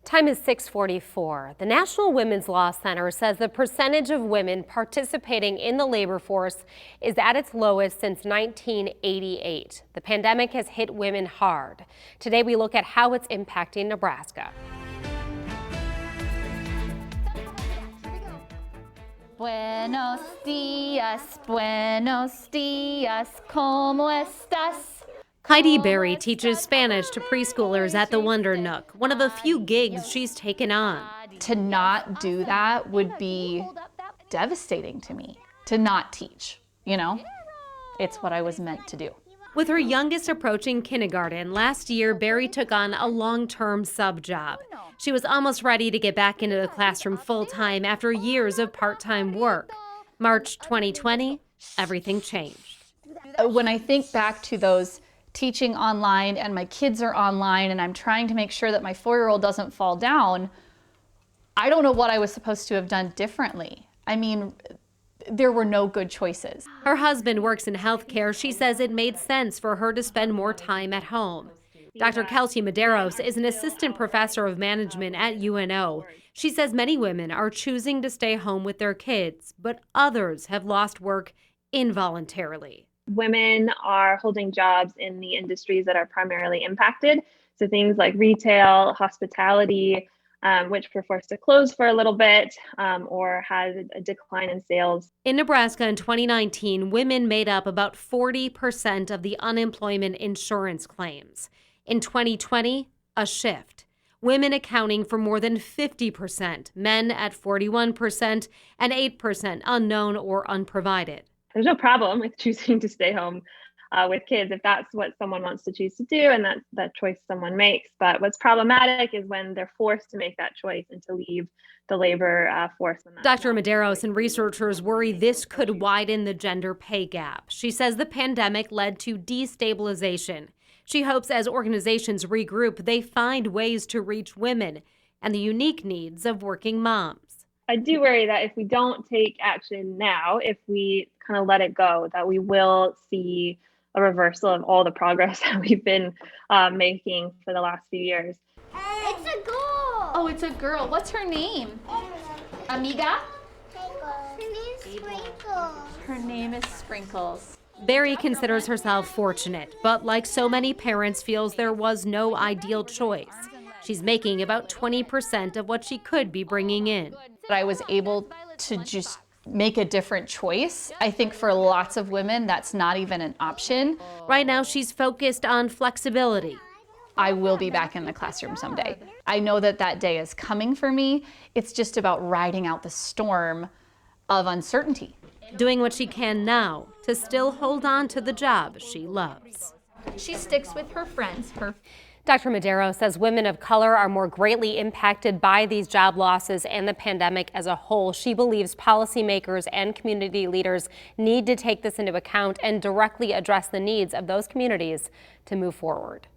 Time is 6:44. The National Women's Law Center says the percentage of women participating in the labor force is at its lowest since 1988. The pandemic has hit women hard. Today we look at how it's impacting Nebraska. Buenos dias, ¿cómo estás? Heidi Berry teaches Spanish to preschoolers at the Wonder Nook, one of a few gigs she's taken on. To not do that would be devastating to me, to not teach, you know? It's what I was meant to do. With her youngest approaching kindergarten, last year Berry took on a long-term sub job. She was almost ready to get back into the classroom full-time after years of part-time work. March 2020, everything changed. When I think back to those teaching online and my kids are online and I'm trying to make sure that my 4-year-old doesn't fall down, I don't know what I was supposed to have done differently. I mean, there were no good choices. Her husband works in healthcare. She says it made sense for her to spend more time at home. Dr. Kelsey Medeiros is an assistant professor of management at UNO. She says many women are choosing to stay home with their kids, but others have lost work involuntarily. Women are holding jobs in the industries that are primarily impacted. So things like retail, hospitality, which were forced to close for a little bit or had a decline in sales. In Nebraska in 2019, women made up about 40% of the unemployment insurance claims. In 2020, a shift. Women accounting for more than 50%, men at 41%, and 8% unknown or unprovided. There's no problem with choosing to stay home with kids if that's what someone wants to choose to do and that's that choice someone makes. But what's problematic is when they're forced to make that choice and to leave the labor force. Dr. Medeiros and researchers worry this could widen the gender pay gap. She says the pandemic led to destabilization. She hopes as organizations regroup, they find ways to reach women and the unique needs of working moms. I do worry that if we don't take action now, if we kind of let it go, that we will see a reversal of all the progress that we've been making for the last few years. It's a girl. Oh, it's a girl. What's her name? Amiga? Her name's Sprinkles. Her name is Sprinkles. Berry considers herself fortunate, but like so many parents, feels there was no ideal choice. She's making about 20% of what she could be bringing in. I was able to just make a different choice. I think for lots of women, that's not even an option. Right now, she's focused on flexibility. I will be back in the classroom someday. I know that that day is coming for me. It's just about riding out the storm of uncertainty. Doing what she can now to still hold on to the job she loves. She sticks with her friends. Dr. Medeiros says women of color are more greatly impacted by these job losses and the pandemic as a whole. She believes policymakers and community leaders need to take this into account and directly address the needs of those communities to move forward.